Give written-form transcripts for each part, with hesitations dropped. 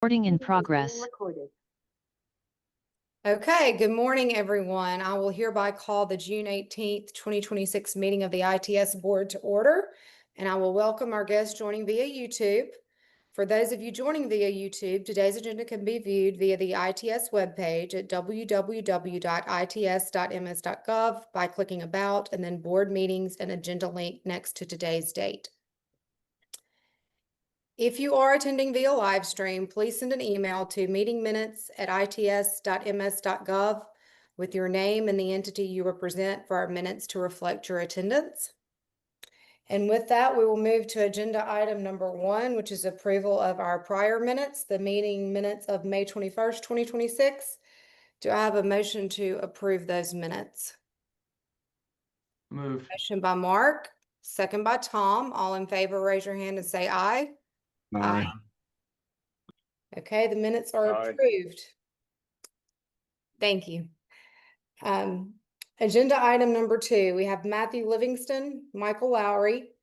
Recording in progress. Okay, good morning, everyone. I will hereby call the June 18th, 2026 meeting of the ITS Board to order, and I will welcome our guests joining via YouTube. For those of you joining via YouTube, today's agenda can be viewed via the ITS webpage at www.its.ms.gov by clicking About and then Board Meetings and Agenda link next to today's date. If you are attending via live stream, please send an email to meetingminutes@its.ms.gov with your name and the entity you represent for our minutes to reflect your attendance. And with that, we will move to agenda item number 1, which is approval of our prior minutes, the meeting minutes of May 21st, 2026. Do I have a motion to approve those minutes? Move. Motion by Mark, second by Tom. All in favor, raise your hand and say aye. Aye. Okay, the minutes are approved. Thank you. Agenda item number 2, we have Matthew Livingston, Michael Lowry,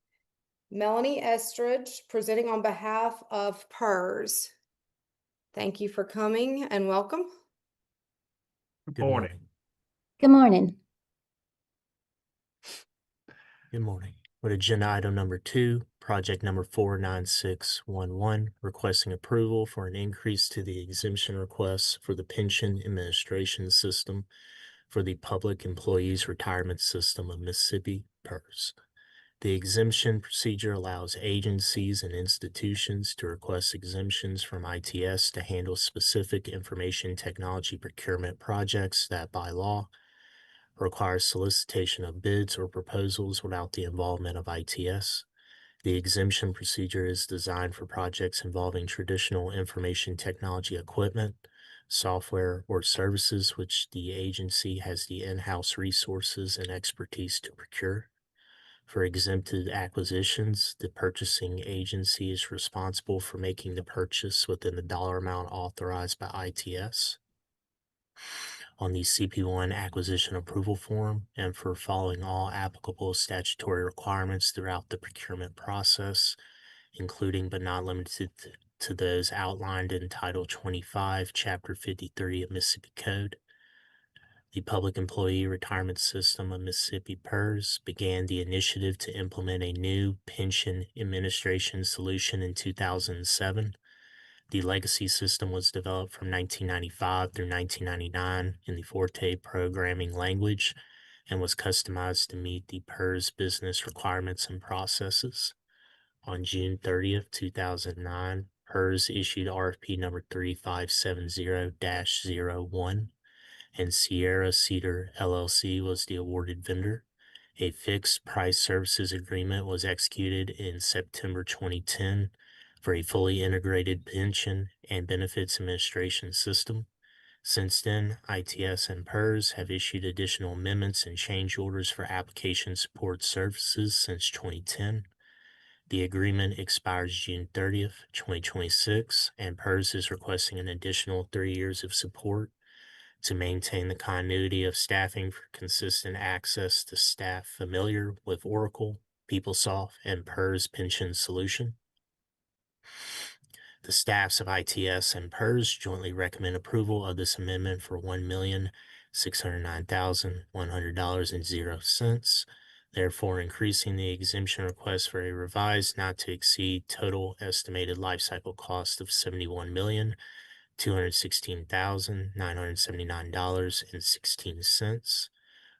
Melanie Estridge presenting on behalf of PERS. Thank you for coming and welcome. Good morning. Good morning. Good morning. With agenda item number 2, project number 49611, requesting approval for an increase to the exemption requests for the pension administration system for the Public Employees Retirement System of Mississippi, PERS. The exemption procedure allows agencies and institutions to request exemptions from ITS to handle specific information technology procurement projects that, by law, requires solicitation of bids or proposals without the involvement of ITS. The exemption procedure is designed for projects involving traditional information technology equipment, software, or services which the agency has the in-house resources and expertise to procure. For exempted acquisitions, the purchasing agency is responsible for making the purchase within the dollar amount authorized by ITS. On the CP1 acquisition approval form and for following all applicable statutory requirements throughout the procurement process, including but not limited to those outlined in Title 25, Chapter 53 of Mississippi Code. The Public Employee Retirement System of Mississippi, PERS, began the initiative to implement a new pension administration solution in 2007. The legacy system was developed from 1995 through 1999 in the Forte programming language and was customized to meet the PERS business requirements and processes. On June 30th, 2009, PERS issued RFP number 3570-01, and Sierra Cedar LLC was the awarded vendor. A fixed price services agreement was executed in September 2010 for a fully integrated pension and benefits administration system. Since then, ITS and PERS have issued additional amendments and change orders for application support services since 2010. The agreement expires June 30th, 2026, and PERS is requesting an additional 3 years of support to maintain the continuity of staffing for consistent access to staff familiar with Oracle, PeopleSoft, and PERS pension solution. The staffs of ITS and PERS jointly recommend approval of this amendment for $1,609,100.00, therefore increasing the exemption request for a revised not to exceed total estimated lifecycle cost of $71,216,979.16.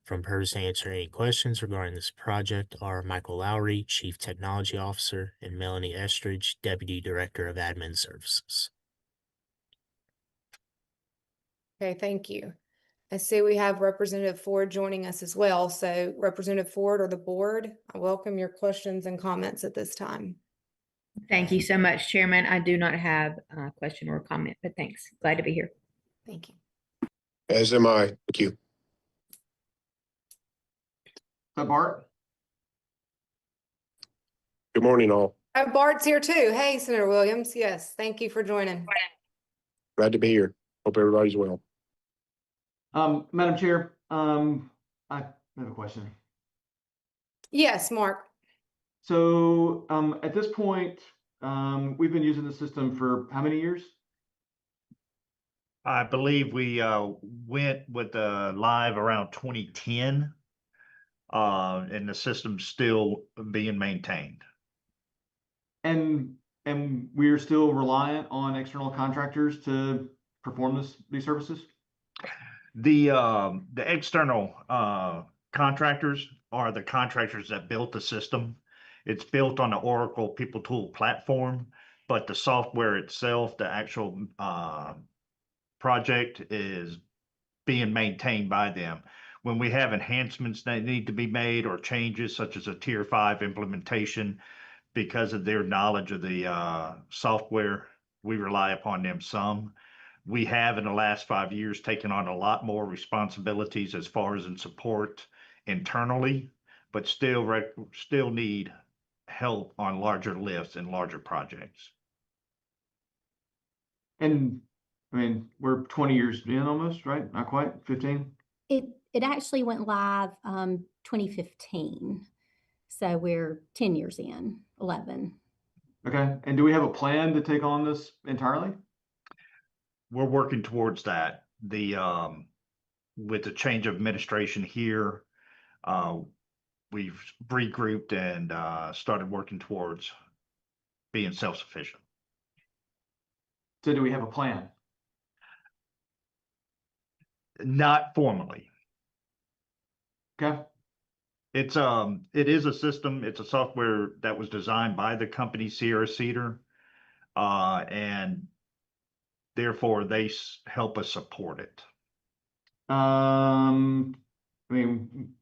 From PERS to answer any questions regarding this project are Michael Lowry, Chief Technology Officer, and Melanie Estridge, Deputy Director of Admin Services. Okay, thank you. I see we have Representative Ford joining us as well. So Representative Ford or the board, I welcome your questions and comments at this time. Thank you so much, Chairman. I do not have a question or comment, but thanks. Glad to be here. Thank you. As am I. Thank you. Bart? Good morning, all. Oh, Bart's here too. Hey, Senator Williams. Yes, thank you for joining. Glad to be here. Hope everybody's well. Madam Chair, I have a question. Yes, Mark. So at this point, we've been using the system for how many years? I believe we went with live around 2010. And the system's still being maintained. And we're still reliant on external contractors to perform these services? The external contractors are the contractors that built the system. It's built on the Oracle People Tool platform, but the software itself, the actual project, is being maintained by them. When we have enhancements that need to be made or changes such as a tier 5 implementation, because of their knowledge of the software, we rely upon them some. We have in the last 5 years taken on a lot more responsibilities as far as in support internally, but still need help on larger lifts and larger projects. And I mean, we're 20 years in almost, right? Not quite, 15? It actually went live 2015. So we're 10 years in, 11. Okay. And do we have a plan to take on this entirely? We're working towards that. With the change of administration here, we've regrouped and started working towards being self-sufficient. So do we have a plan? Not formally. Okay. It is a system. It's a software that was designed by the company Sierra Cedar, and therefore they help us support it. I mean,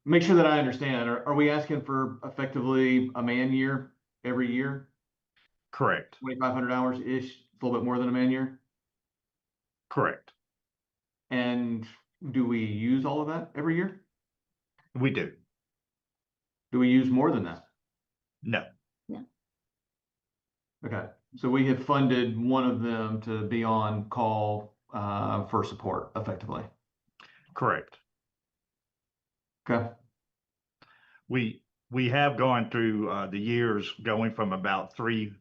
make sure that I understand. Are we asking for effectively a man year every year? Correct. 2,500 hours-ish, a little bit more than a man year? Correct. And do we use all of that every year? We do. Do we use more than that? No. Okay, so we have funded one of them to be on call for support effectively. Correct. Okay. We have gone through the years going from about 3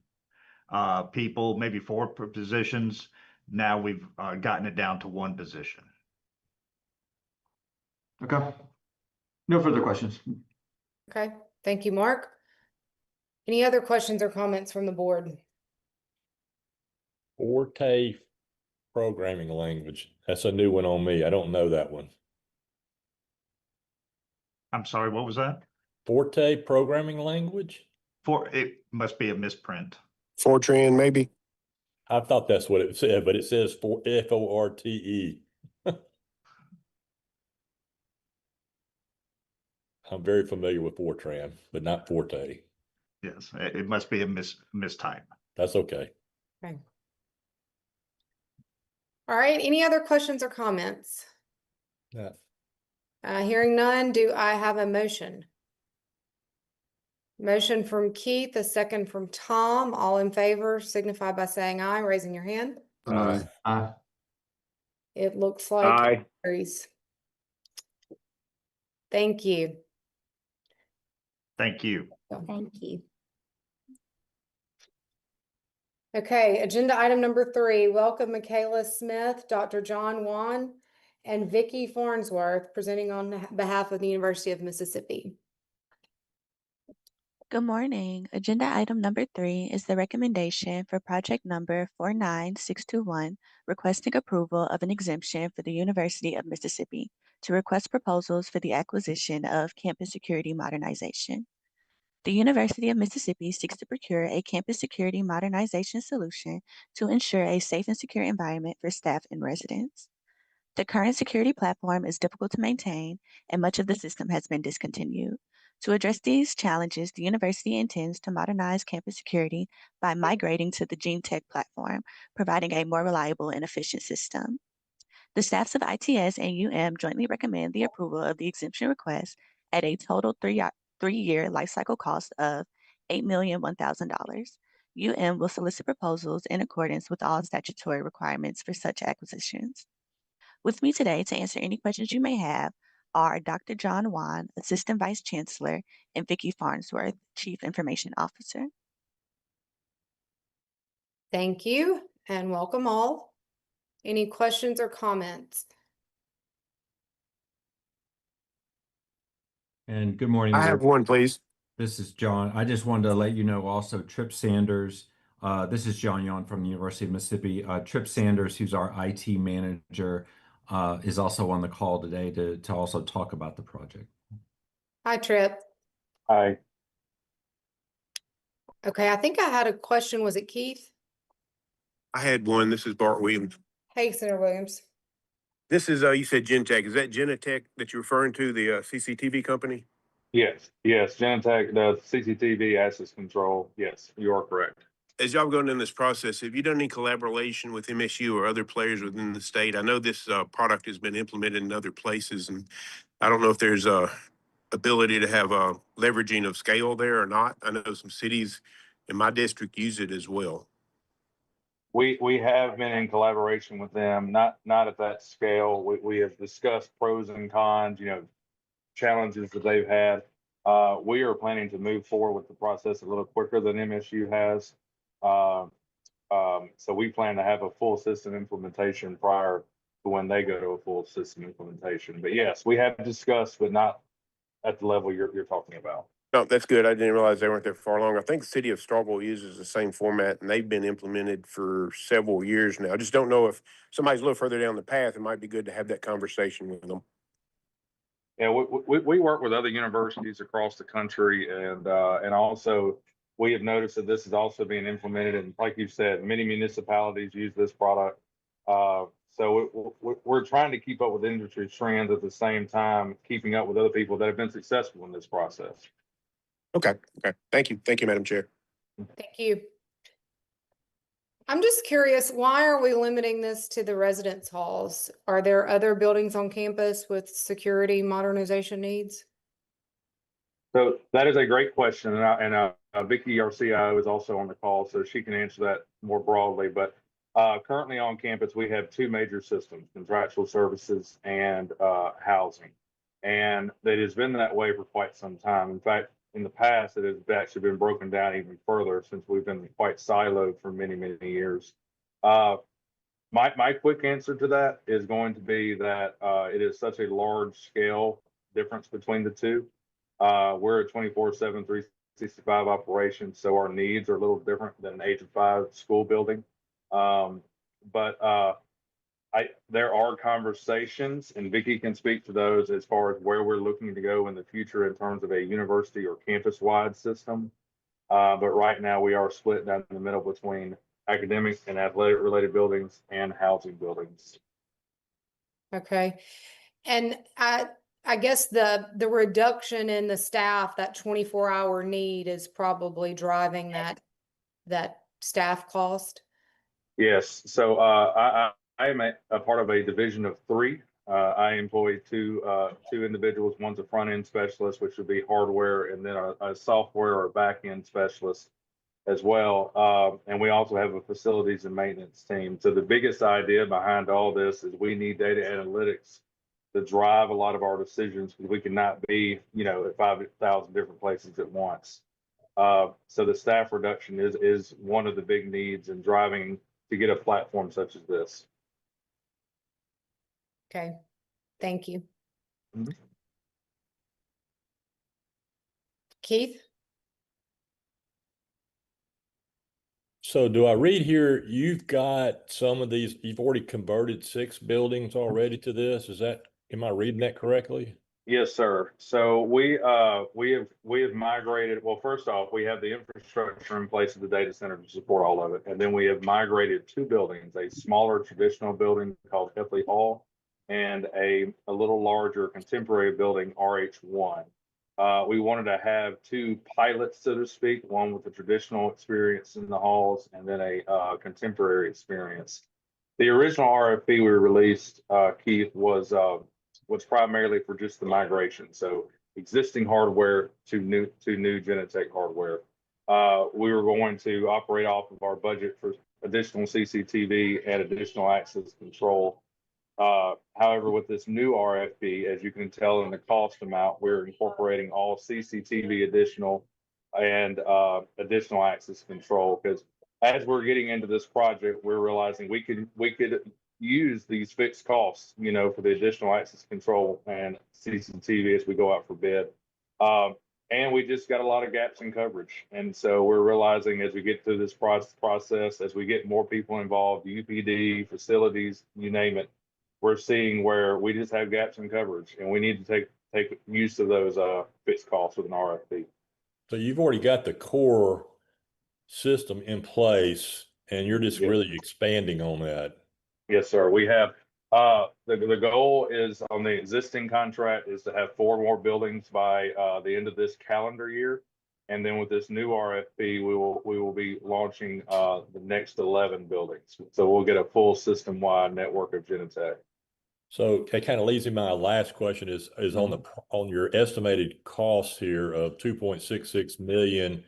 people, maybe 4 positions. Now we've gotten it down to 1 position. Okay. No further questions. Okay, thank you, Mark. Any other questions or comments from the board? Forte programming language. That's a new one on me. I don't know that one. I'm sorry, what was that? Forte programming language? It must be a misprint. Fortran, maybe. I thought that's what it said, but it says for Forte. I'm very familiar with Fortran, but not Forte. Yes, it must be a mistype. That's okay. Okay. All right, any other questions or comments? Yeah. Hearing none, do I have a motion? Motion from Keith, a second from Tom. All in favor signify by saying aye, raising your hand. It looks like it carries. Thank you. Thank you. Thank you. Okay, agenda item number 3, welcome Michaela Smith, Dr. John Wan, and Vicky Farnsworth presenting on behalf of the University of Mississippi. Good morning. Agenda item number 3 is the recommendation for project number 49621, requesting approval of an exemption for the University of Mississippi to request proposals for the acquisition of campus security modernization. The University of Mississippi seeks to procure a campus security modernization solution to ensure a safe and secure environment for staff and residents. The current security platform is difficult to maintain, and much of the system has been discontinued. To address these challenges, the university intends to modernize campus security by migrating to the GeneTech platform, providing a more reliable and efficient system. The staffs of ITS and UM jointly recommend the approval of the exemption request at a total three-year lifecycle cost of $8,001,000. UM will solicit proposals in accordance with all statutory requirements for such acquisitions. With me today to answer any questions you may have are Dr. John Wan, Assistant Vice Chancellor, and Vicky Farnsworth, Chief Information Officer. Thank you and welcome all. Any questions or comments? And good morning. I have one, please. This is John. I just wanted to let you know also Trip Sanders. This is John Yon from the University of Mississippi. Trip Sanders, who's our IT manager, is also on the call today to also talk about the project. Hi, Trip. Hi. Okay, I think I had a question. Was it Keith? I had one. This is Bart Williams. Hey, Senator Williams. This is, you said Gentech. Is that Genetech that you're referring to, the CCTV company? Yes, Genentech does CCTV access control. Yes, you are correct. As y'all going in this process, have you done any collaboration with MSU or other players within the state? I know this product has been implemented in other places, and I don't know if there's a ability to have a leveraging of scale there or not. I know some cities in my district use it as well. We have been in collaboration with them, not at that scale. We have discussed pros and cons, challenges that they've had. We are planning to move forward with the process a little quicker than MSU has. So we plan to have a full system implementation prior to when they go to a full system implementation. But yes, we have discussed, but not at the level you're talking about. No, that's good. I didn't realize they weren't there far long. I think the city of Starkville uses the same format, and they've been implemented for several years now. I just don't know if somebody's a little further down the path. It might be good to have that conversation with them. Yeah, we work with other universities across the country, and also we have noticed that this is also being implemented, and like you said, many municipalities use this product. So we're trying to keep up with industry trends at the same time, keeping up with other people that have been successful in this process. Okay. Thank you, Madam Chair. Thank you. I'm just curious, why are we limiting this to the residence halls? Are there other buildings on campus with security modernization needs? So that is a great question, and Vicki, our CIO, is also on the call, so she can answer that more broadly. But currently on campus, we have two major systems: contractual services and housing, and it has been that way for quite some time. In fact, in the past, it has actually been broken down even further since we've been quite siloed for many years. My quick answer to that is going to be that it is such a large scale difference between the two. We're a 24/7, 365 operation, so our needs are a little different than an 8 to 5 school building. But there are conversations, and Vicki can speak to those as far as where we're looking to go in the future in terms of a university or campus-wide system. But right now we are split down the middle between academic and athletic related buildings and housing buildings. Okay. And I guess the reduction in the staff, that 24-hour need, is probably driving that staff cost. Yes. So I am a part of a division of 3. I employ two individuals. One's a front end specialist, which would be hardware, and then a software or back end specialist as well. And we also have a facilities and maintenance team. So the biggest idea behind all this is we need data analytics to drive a lot of our decisions, because we cannot be, at 5,000 different places at once. So the staff reduction is one of the big needs in driving to get a platform such as this. Okay, thank you. Mm-hmm. Keith? So do I read here, you've got some of these, you've already converted 6 buildings already to this? Am I reading that correctly? Yes, sir. So we have migrated. Well, first off, we have the infrastructure in place of the data center to support all of it, and then we have migrated 2 buildings: a smaller traditional building called Hepley Hall, and a little larger contemporary building, RH1. We wanted to have 2 pilots, so to speak, one with a traditional experience in the halls, and then a contemporary experience. The original RFP we released, Keith, was primarily for just the migration, so existing hardware to new Genetech hardware. We were going to operate off of our budget for additional CCTV and additional access control. However, with this new RFP, as you can tell in the cost amount, we're incorporating all CCTV additional and additional access control, because as we're getting into this project, we're realizing we could use these fixed costs, you know, for the additional access control and CCTV as we go out for bid. And we just got a lot of gaps in coverage. And so we're realizing as we get through this process, as we get more people involved, UPD, facilities, you name it, we're seeing where we just have gaps in coverage and we need to take use of those fixed costs with an RFP. So you've already got the core system in place and you're just Yes. really expanding on that. Yes, sir. We have, the goal is on the existing contract is to have 4 more buildings by, the end of this calendar year. And then with this new RFP, we will be launching, the next 11 buildings. So we'll get a full system-wide network of Genetec. So that kind of leads me to my last question is on your estimated costs here of 2.66 million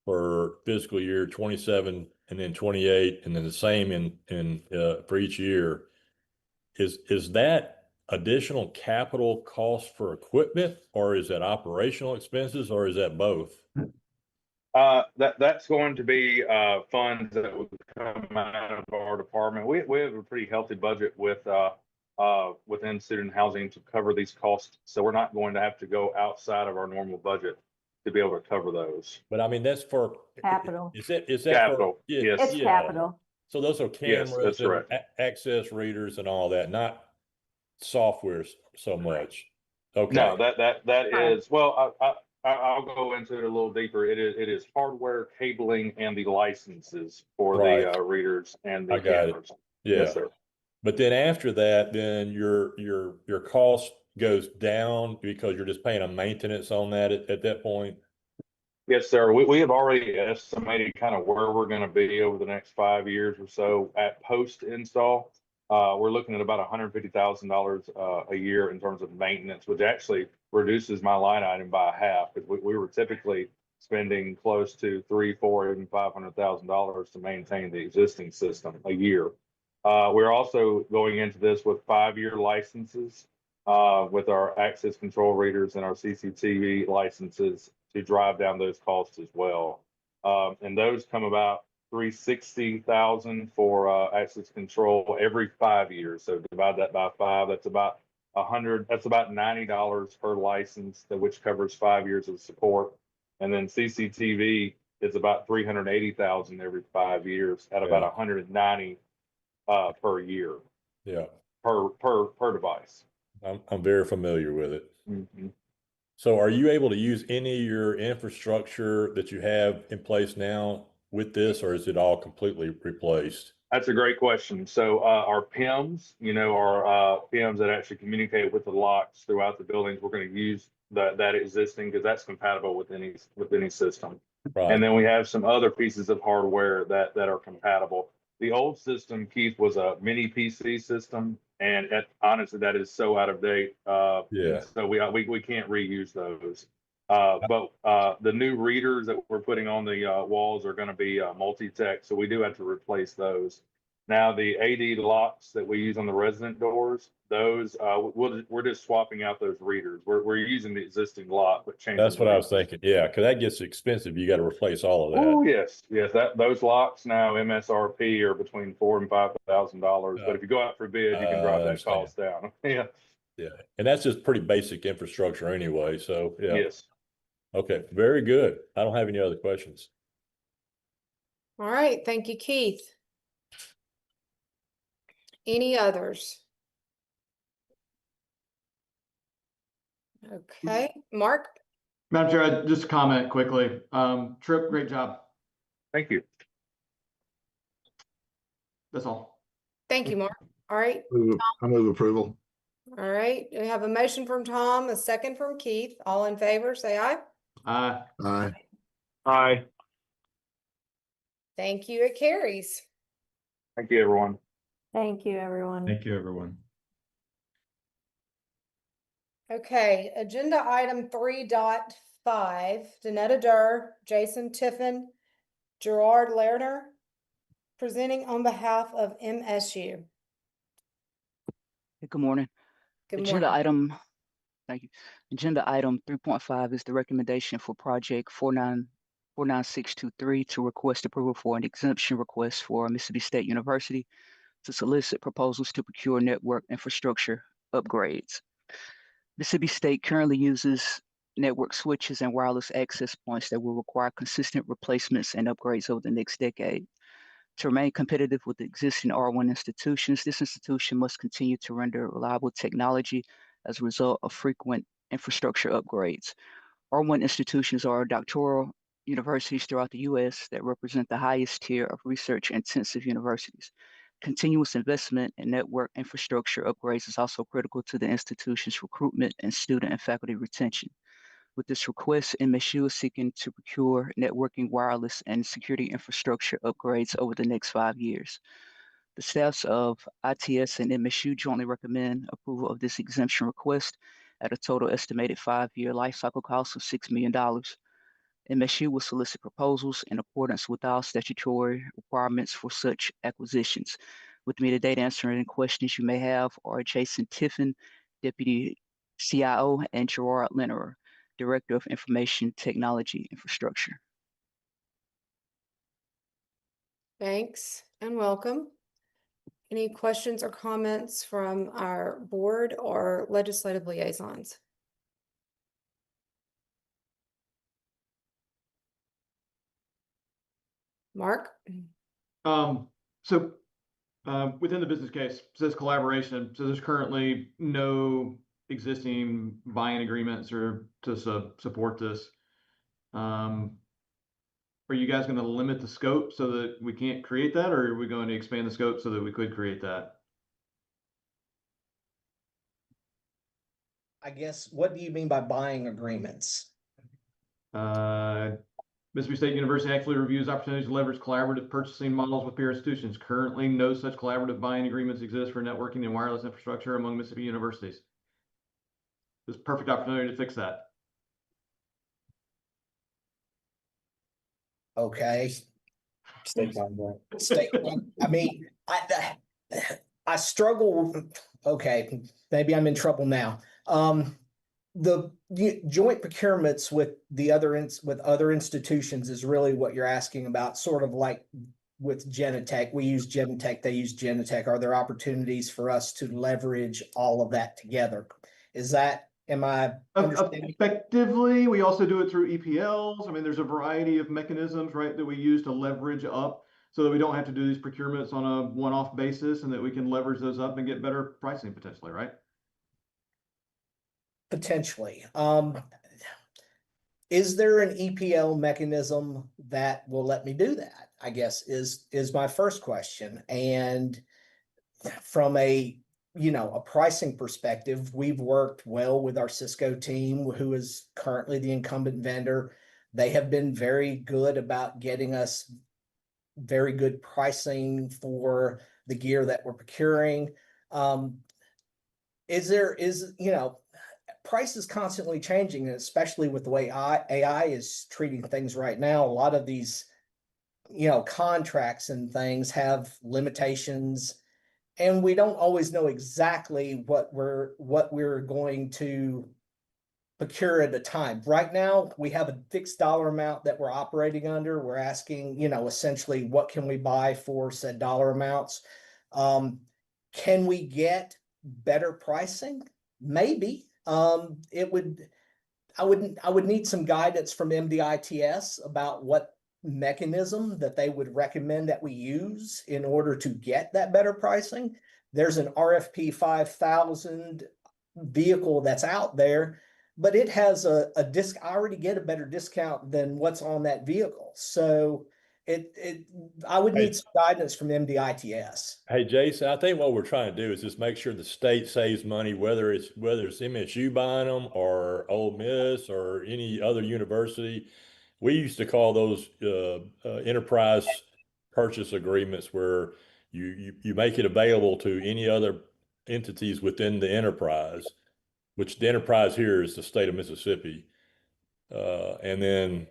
for fiscal year 27 and then 28 and then the same in for each year. Is that additional capital cost for equipment or is that operational expenses or is that both? That's going to be funds that would come out of our department. We have a pretty healthy budget within student housing to cover these costs. So we're not going to have to go outside of our normal budget to be able to cover those. But I mean, that's for Capital. Is that Capital, for, yeah, yes. It's yeah. capital. So those are Yes, cameras that's and correct. access readers and all that, not software so much. Okay. No, that Right. is, well, I'll go into it a little deeper. It is hardware, cabling, and the licenses for Right. the readers and the I got it. cameras. Yeah. Yes, sir. But then after that, then your cost goes down because you're just paying a maintenance on that at that point. Yes, sir. We have already estimated kind of where we're going to be over the next 5 years or so at post install. We're looking at about $150,000 a year in terms of maintenance, which actually reduces my line item by half because we were typically spending close to $300,000, $400,000, even $500,000 to maintain the existing system a year. We're also going into this with 5-year licenses with our access control readers and our CCTV licenses to drive down those costs as well. And those come about $360,000 for access control every 5 years. So divide that by 5, that's about $90 per license, which covers 5 years of support. And then CCTV is about $380,000 every 5 years at about $190 per year. Yeah. Per device. I'm very familiar with it. Mm-hmm. So are you able to use any of your infrastructure that you have in place now with this, or is it all completely replaced? That's a great question. So our PIMs, our PIMs that actually communicate with the locks throughout the buildings, we're going to use that existing because that's compatible with any system. Right. And then we have some other pieces of hardware that are compatible. The old system, Keith, was a mini PC system, and honestly, that is so out of date. Yeah. So we can't reuse those. But the new readers that we're putting on the walls are going to be multi-tech, so we do have to replace those. Now, the AD locks that we use on the resident doors, those we're just swapping out those readers. We're using the existing lock, but changing. That's what I was thinking. Yeah, because that gets expensive. You got to replace all of that. Oh yes. Those locks now MSRP are between $4,000 and $5,000. But if you go out for bid, you can drive that cost down. Yeah. Yeah, and that's just pretty basic infrastructure anyway. So yeah. Yes. Okay, very good. I don't have any other questions. All right, thank you, Keith. Any others? Okay, Mark? Madam Chair, just a comment quickly. Tripp, great job. Thank you. That's all. Thank you, Mark. All right, I move approval. all right. We have a motion from Tom, a second from Keith. All in favor, say aye. Aye. Aye. Aye. Thank you, it carries. Thank you, everyone. Thank you, everyone. Thank you, everyone. Okay, agenda item 3.5, Danetta Durr, Jason Tiffin, Gerard Lerner, presenting on behalf of MSU. Good morning. Good Agenda morning. item, thank you. Agenda item 3.5 is the recommendation for project 49623 to request approval for an exemption request for Mississippi State University to solicit proposals to procure network infrastructure upgrades. Mississippi State currently uses network switches and wireless access points that will require consistent replacements and upgrades over the next decade. To remain competitive with the existing R1 institutions, this institution must continue to render reliable technology as a result of frequent infrastructure upgrades. R1 institutions are doctoral universities throughout the U.S. that represent the highest tier of research-intensive universities. Continuous investment in network infrastructure upgrades is also critical to the institution's recruitment and student and faculty retention. With this request, MSU is seeking to procure networking, wireless, and security infrastructure upgrades over the next 5 years. The staffs of ITS and MSU jointly recommend approval of this exemption request at a total estimated 5-year life cycle cost of $6 million. MSU will solicit proposals in accordance with all statutory requirements for such acquisitions. With me today to answer any questions you may have are Jason Tiffin, Deputy CIO, and Gerard Lennerer, Director of Information Technology Infrastructure. Thanks and welcome. Any questions or comments from our board or legislative liaisons? Mark? Within the business case, it says collaboration. So there's currently no existing buying agreements or to support this. Are you guys going to limit the scope so that we can't create that, or are we going to expand the scope so that we could create that? I guess, what do you mean by buying agreements? Mississippi State University actually reviews opportunities to leverage collaborative purchasing models with peer institutions. Currently, no such collaborative buying agreements exist for networking and wireless infrastructure among Mississippi universities. There's a perfect opportunity to fix that. Okay. I mean, I struggle. Okay, maybe I'm in trouble now. The joint procurements with other institutions is really what you're asking about, sort of like with Genetech. We use Genetech, they use Genetech. Are there opportunities for us to leverage all of that together? Am I understanding? Effectively, we also do it through EPLs. I mean, there's a variety of mechanisms, right, that we use to leverage up so that we don't have to do these procurements on a one-off basis and that we can leverage those up and get better pricing potentially, right? Potentially. Is there an EPL mechanism that will let me do that? I guess is my first question. And from a pricing perspective, we've worked well with our Cisco team, who is currently the incumbent vendor. They have been very good about getting us very good pricing for the gear that we're procuring. Price is constantly changing, and especially with the way AI is treating things right now. A lot of these, contracts and things have limitations, and we don't always know exactly what we're going to procure at a time. Right now, we have a fixed dollar amount that we're operating under. We're asking, essentially, what can we buy for said dollar amounts? Can we get better pricing? Maybe. I would need some guidance from MDITS about what mechanism that they would recommend that we use in order to get that better pricing. There's an RFP 5000 vehicle that's out there, but it has a disc. I already get a better discount than what's on that vehicle. So I would need some guidance from MDITS. Hey, Jason, I think what we're trying to do is just make sure the state saves money, whether it's MSU buying them or Ole Miss or any other university. We used to call those enterprise purchase agreements, where you make it available to any other entities within the enterprise, which the enterprise here is the state of Mississippi. And then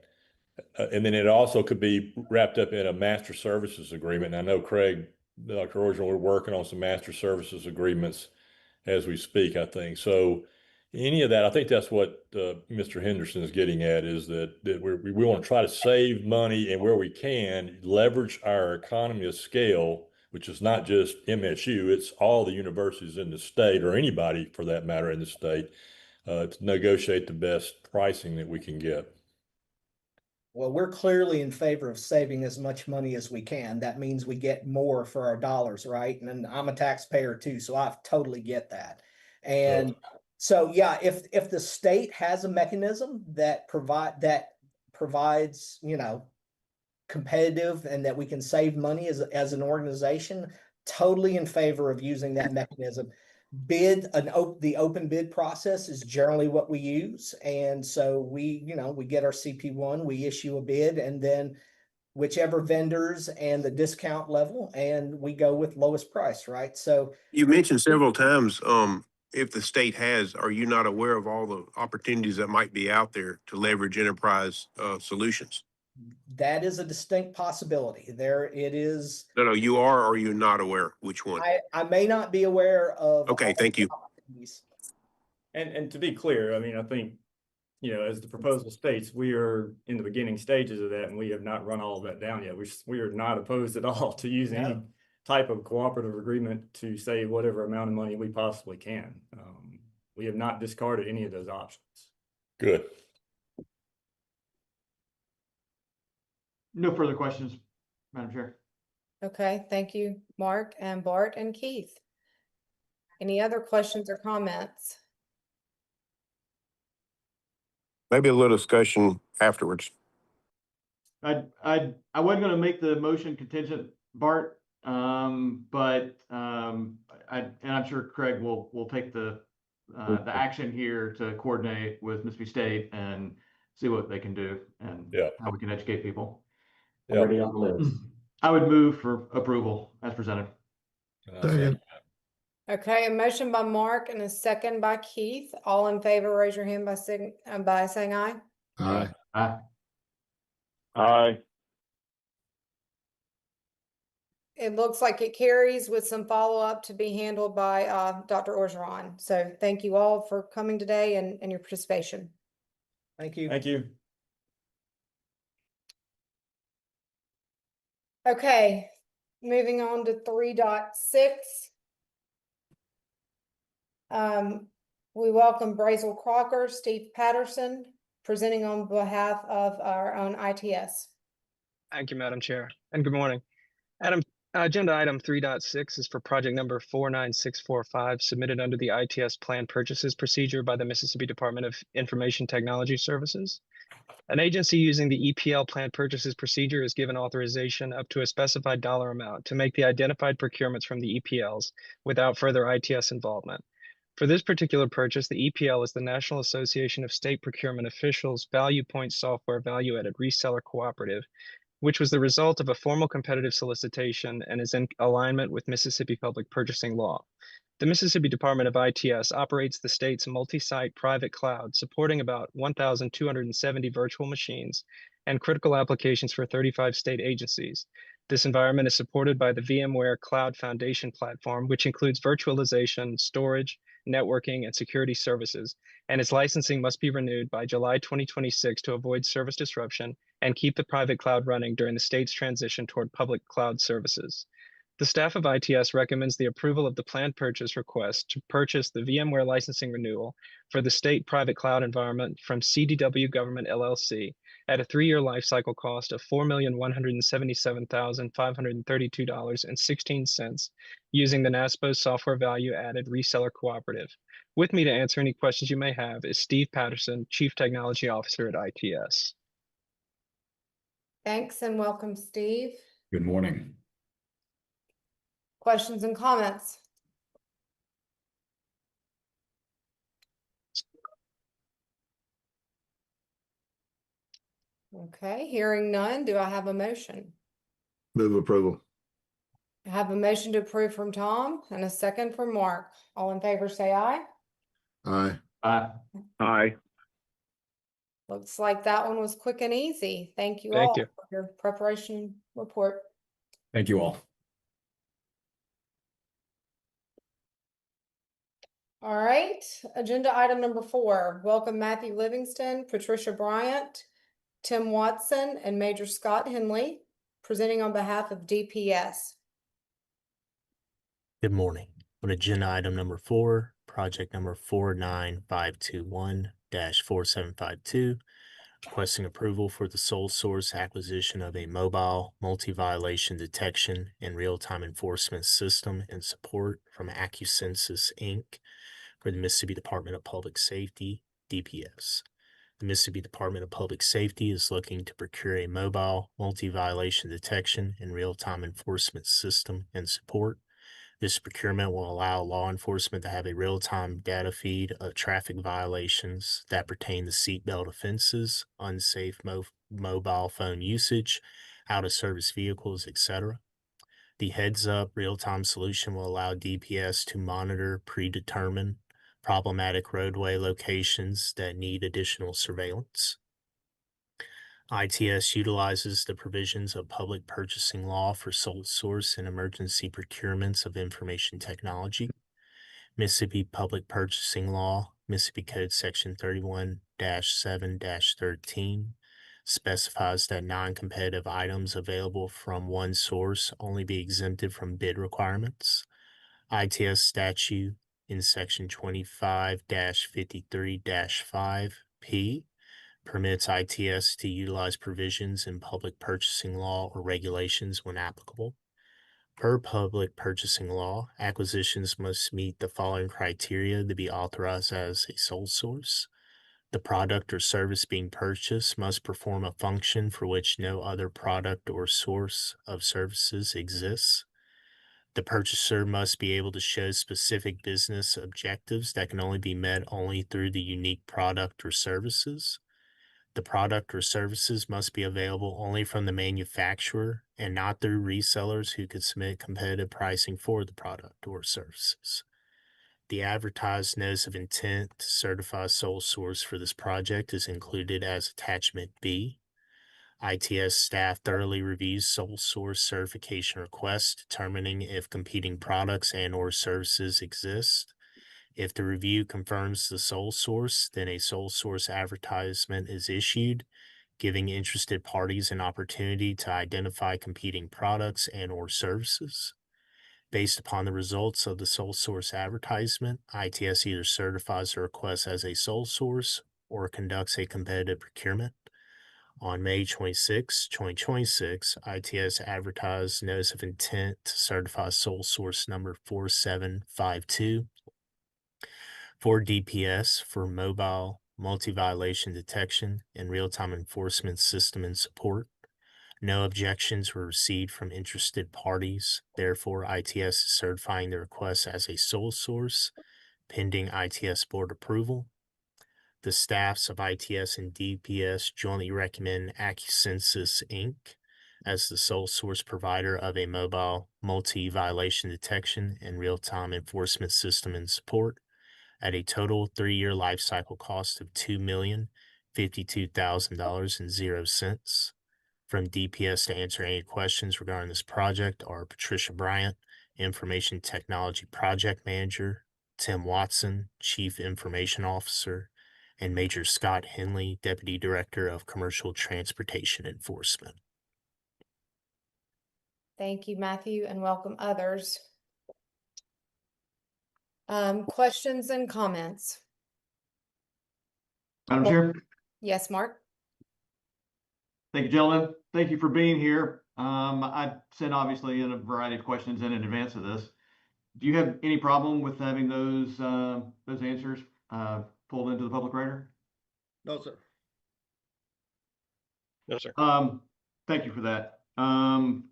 it also could be wrapped up in a master services agreement. And I know Dr. Orgeron, we're working on some master services agreements as we speak, I think. So any of that, I think that's what Mr. Henderson is getting at, is that we want to try to save money, and where we can leverage our economy of scale which is not just MSU, it's all the universities in the state, or anybody for that matter in the state, to negotiate the best pricing that we can get. Well, we're clearly in favor of saving as much money as we can. That means we get more for our dollars, right? And I'm a taxpayer too, so I totally get that. And so, yeah, if the state has a mechanism that provides, you know, competitive and that we can save money as an organization, totally in favor of using that mechanism. The open bid process is generally what we use. And so we get our CP1, we issue a bid, and then whichever vendors and the discount level, and we go with lowest price, right? So You mentioned several times, if the state has, are you not aware of all the opportunities that might be out there to leverage enterprise solutions? that is a distinct possibility. There it is. No, you are, or you're not aware? Which one? I may not be aware of. Okay, thank you. And to be clear, I mean, I think, you know, as the proposal states, we are in the beginning stages of that, and we have not run all of that down yet. We are not opposed at all to using any type of cooperative agreement to save whatever amount of money we possibly can. We have not discarded any of those options. Good. No further questions, Madam Chair. Okay, thank you, Mark and Bart and Keith. Any other questions or comments? Maybe a little discussion afterwards. I wasn't going to make the motion contingent, Bart, but I'm sure Craig will take the action here to coordinate with Mississippi State and see what they can do and how we can educate people. Already on the list. I would move for approval as presented. Okay, a motion by Mark and a second by Keith. All in favor, raise your hand by saying aye. Aye. Aye. Aye. It looks like it carries with some follow-up to be handled by Dr. Orgeron. So thank you all for coming today and your participation. Thank you. Thank you. Okay, moving on to 3.6. We welcome Brazel Crocker, Steve Patterson, presenting on behalf of our own ITS. Thank you, Madam Chair, and good morning. Agenda item 3.6 is for project number 49645, submitted under the ITS Plan Purchases Procedure by the Mississippi Department of Information Technology Services. An agency using the EPL Plan Purchases Procedure is given authorization up to a specified dollar amount to make the identified procurements from the EPLs without further ITS involvement. For this particular purchase, the EPL is the National Association of State Procurement Officials Value Point Software Value-Added Reseller Cooperative, which was the result of a formal competitive solicitation and is in alignment with Mississippi public purchasing law. The Mississippi Department of ITS operates the state's multi-site private cloud, supporting about 1,270 virtual machines and critical applications for 35 state agencies. This environment is supported by the VMware Cloud Foundation platform, which includes virtualization, storage, networking, and security services, and its licensing must be renewed by July 2026 to avoid service disruption and keep the private cloud running during the state's transition toward public cloud services. The staff of ITS recommends the approval of the planned purchase request to purchase the VMware licensing renewal for the state private cloud environment from CDW Government LLC at a 3-year lifecycle cost of $4,177,532.16 using the NASPO Software Value Added Reseller Cooperative. With me to answer any questions you may have is Steve Patterson, Chief Technology Officer at ITS. Thanks and welcome, Steve. Good morning. Questions and comments? Okay, hearing none, do I have a motion? Move approval. I have a motion to approve from Tom and a second from Mark. All in favor, say aye. Aye. Aye. Aye. Looks like that one was quick and easy. Thank you Thank all you. for your preparation report. Thank you all. All right, agenda item number 4. Welcome Matthew Livingston, Patricia Bryant, Tim Watson, and Major Scott Henley, presenting on behalf of DPS. Good morning. On agenda item number 4, project number 49521-4752, requesting approval for the sole source acquisition of a mobile multi-violation detection and real-time enforcement system and support from AccuSensus, Inc. for the Mississippi Department of Public Safety, DPS. The Mississippi Department of Public Safety is looking to procure a mobile multi-violation detection and real-time enforcement system and support. This procurement will allow law enforcement to have a real-time data feed of traffic violations that pertain to seatbelt offenses, unsafe mobile phone usage, out-of-service vehicles, etc. The heads-up real-time solution will allow DPS to monitor predetermined problematic roadway locations that need additional surveillance. ITS utilizes the provisions of public purchasing law for sole source and emergency procurements of information technology. Mississippi Public Purchasing Law, Mississippi Code Section 31-7-13, specifies that non-competitive items available from one source only be exempted from bid requirements. ITS statute in Section 25-53-5P permits ITS to utilize provisions in public purchasing law or regulations when applicable. Per public purchasing law, acquisitions must meet the following criteria to be authorized as a sole source. The product or service being purchased must perform a function for which no other product or source of services exists. The purchaser must be able to show specific business objectives that can only be met through the unique product or services. The product or services must be available only from the manufacturer and not through resellers who could submit competitive pricing for the product or services. The advertised notice of intent to certify sole source for this project is included as Attachment B. ITS staff thoroughly reviews sole source certification requests, determining if competing products and/or services exist. If the review confirms the sole source, then a sole source advertisement is issued, giving interested parties an opportunity to identify competing products and/or services. Based upon the results of the sole source advertisement, ITS either certifies the request as a sole source or conducts a competitive procurement. On May 26, 2026, ITS advertised notice of intent to certify sole source number 4752 for DPS for mobile multi-violation detection and real-time enforcement system and support. No objections were received from interested parties. Therefore, ITS is certifying the request as a sole source pending ITS board approval. The staffs of ITS and DPS jointly recommend AccuSensus, Inc. as the sole source provider of a mobile multi-violation detection and real-time enforcement system and support at a total 3-year life cycle cost of $2,052,000.00. From DPS to answer any questions regarding this project are Patricia Bryant, Information Technology Project Manager, Tim Watson, Chief Information Officer, and Major Scott Henley, Deputy Director of Commercial Transportation Enforcement. Thank you, Matthew, and welcome others. Questions and comments? Madam Chair? Yes, Mark? Thank you, gentlemen. Thank you for being here. I sent obviously in a variety of questions in advance of this. Do you have any problem with having those answers pulled into the public record? No, sir. No, sir. Thank you for that. Can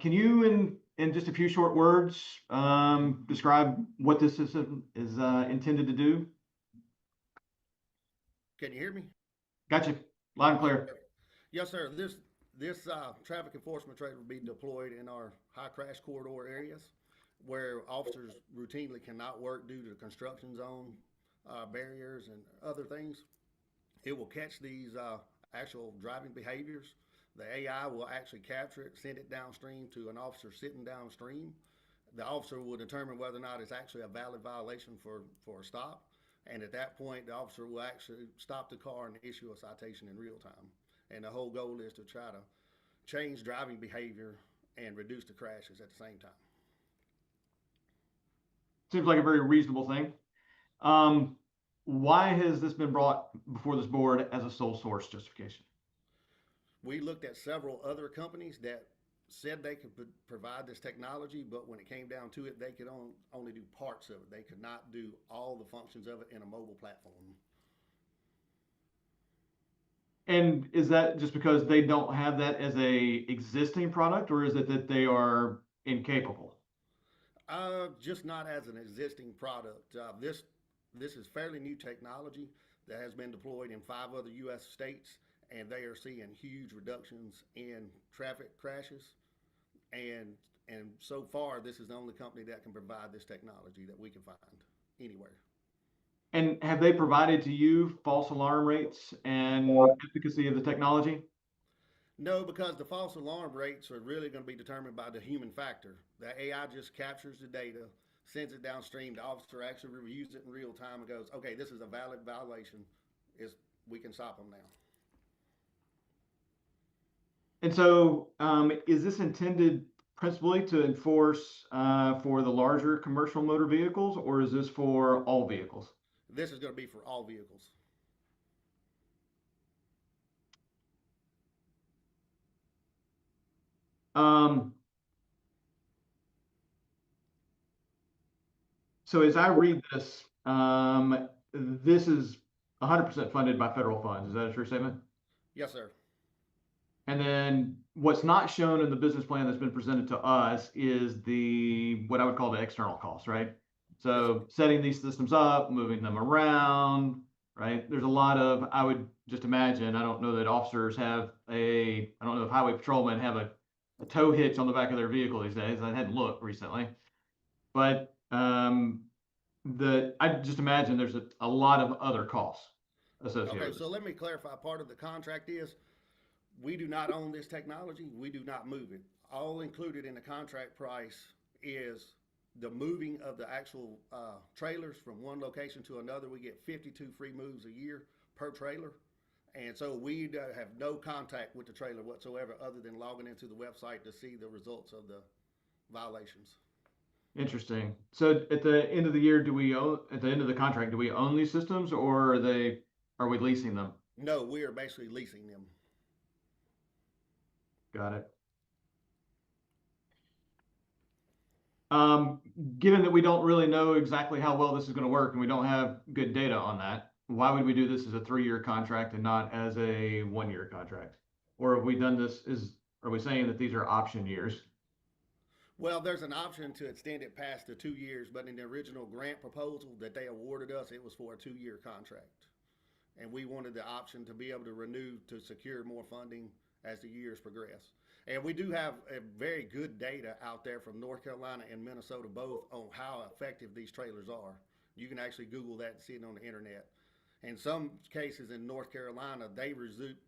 you, in just a few short words, describe what this system is intended to do? Can you hear me? Gotcha. Loud and clear. Yes, sir. This traffic enforcement trailer will be deployed in our high crash corridor areas where officers routinely cannot work due to construction zone barriers and other things. It will catch these actual driving behaviors. The AI will actually capture it, send it downstream to an officer sitting downstream. The officer will determine whether or not it's actually a valid violation for a stop. And at that point, the officer will actually stop the car and issue a citation in real time. And the whole goal is to try to change driving behavior and reduce the crashes at the same time. Seems like a very reasonable thing. Why has this been brought before this board as a sole source justification? We looked at several other companies that said they could provide this technology, but when it came down to it, they could only do parts of it. They could not do all the functions of it in a mobile platform. And is that just because they don't have that as a existing product, or is it that they are incapable? Just not as an existing product. This is fairly new technology that has been deployed in 5 other U.S. states, and they are seeing huge reductions in traffic crashes. And so far, this is the only company that can provide this technology that we can find anywhere. And have they provided to you false alarm rates and efficacy of the technology? No, because the false alarm rates are really going to be determined by the human factor. The AI just captures the data, sends it downstream. The officer actually reviews it in real time and goes, okay, this is a valid violation. We can stop them now. And so is this intended principally to enforce for the larger commercial motor vehicles, or is this for all vehicles? This is going to be for all vehicles. So as I read this, this is 100% funded by federal funds. Is that a true statement? Yes, sir. And then what's not shown in the business plan that's been presented to us is what I would call the external costs, right? So setting these systems up, moving them around, right? There's a lot of, I would just imagine, I don't know that officers have I don't know if highway patrolmen have a tow hitch on the back of their vehicle these days. I hadn't looked recently, but I just imagine there's a lot of other costs associated Okay, with so this. let me clarify. Part of the contract is we do not own this technology. We do not move it. All included in the contract price is the moving of the actual trailers from one location to another. We get 52 free moves a year per trailer. And so we have no contact with the trailer whatsoever other than logging into the website to see the results of the violations. Interesting. So at the end of the year, at the end of the contract, do we own these systems, or are we leasing them? No, we are basically leasing them. Got it. Given that we don't really know exactly how well this is going to work and we don't have good data on that, why would we do this as a 3-year contract and not as a 1-year contract? Or have we done this are we saying that these are option years? Well, there's an option to extend it past the 2 years, but in the original grant proposal that they awarded us, it was for a 2-year contract. And we wanted the option to be able to renew to secure more funding as the years progress. And we do have a very good data out there from North Carolina and Minnesota both on how effective these trailers are. You can actually Google that and see it on the internet. In some cases in North Carolina, they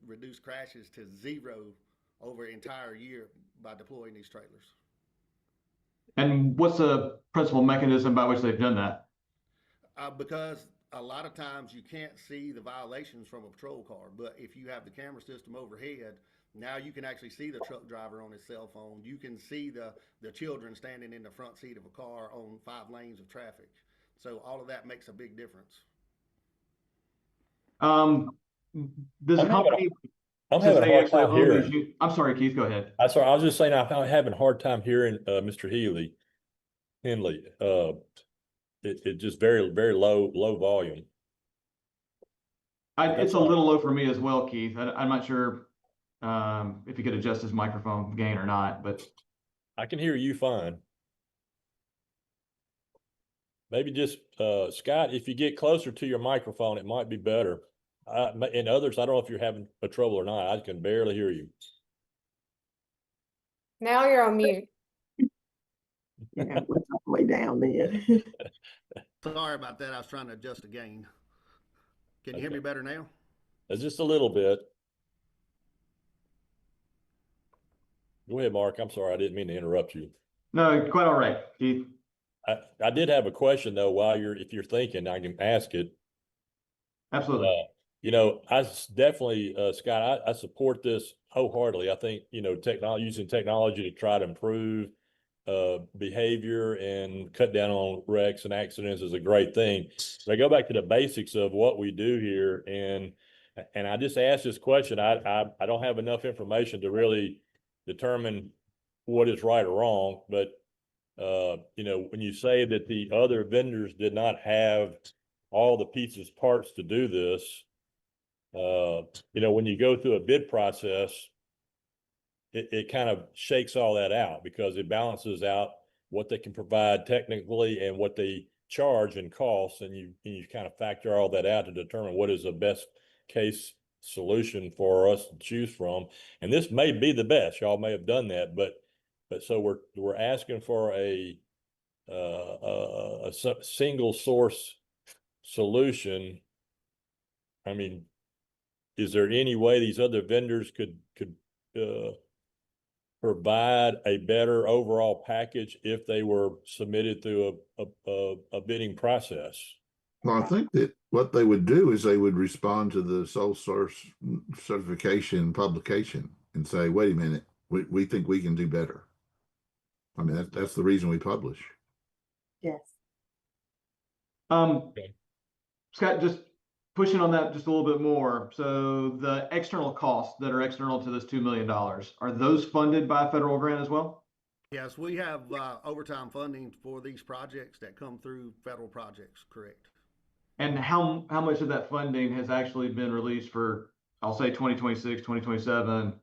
reduce crashes to 0 over an entire year by deploying these trailers. And what's the principal mechanism by which they've done that? Because a lot of times you can't see the violations from a patrol car, but if you have the camera system overhead, now you can actually see the truck driver on his cell phone. You can see the children standing in the front seat of a car on 5 lanes of traffic. So all of that makes a big difference. Does a company? I'm having a hard time hearing. I'm sorry, Keith, go ahead. I'm sorry. I was just saying I'm having a hard time hearing Mr. Henley. It just very, very low volume. It's a little low for me as well, Keith. I'm not sure if you could adjust his microphone gain or not, but I can hear you fine. Maybe just Scott, if you get closer to your microphone, it might be better. And others, I don't know if you're having a trouble or not. I can barely hear you. Now you're on mute. Yeah, all the way down there. Sorry about that. I was trying to adjust the gain. Can you hear me better now? It's just a little bit. Go ahead, Mark. I'm sorry. I didn't mean to interrupt you. No, quite all right, Keith. I did have a question though. If you're thinking, I can ask it. Absolutely. Definitely, Scott, I support this wholeheartedly. I think, using technology to try to improve behavior and cut down on wrecks and accidents is a great thing. But I go back to the basics of what we do here, and I just asked this question. I don't have enough information to really determine what is right or wrong, but when you say that the other vendors did not have all the pieces, parts to do this, when you go through a bid process, it kind of shakes all that out because it balances out what they can provide technically and what they charge and costs, and you kind of factor all that out to determine what is the best case solution for us to choose from. And this may be the best. Y'all may have done that, but so we're asking for a single source solution. I mean, is there any way these other vendors could provide a better overall package if they were submitted through a bidding process? Well, I think that what they would do is they would respond to the sole source certification publication and say, wait a minute, we think we can do better. I mean, that's the reason we publish. Yes. Scott, just pushing on that just a little bit more. So the external costs that are external to this $2 million, are those funded by a federal grant as well? Yes, we have overtime funding for these projects that come through federal projects, correct. And how much of that funding has actually been released for, I'll say 2026, 2027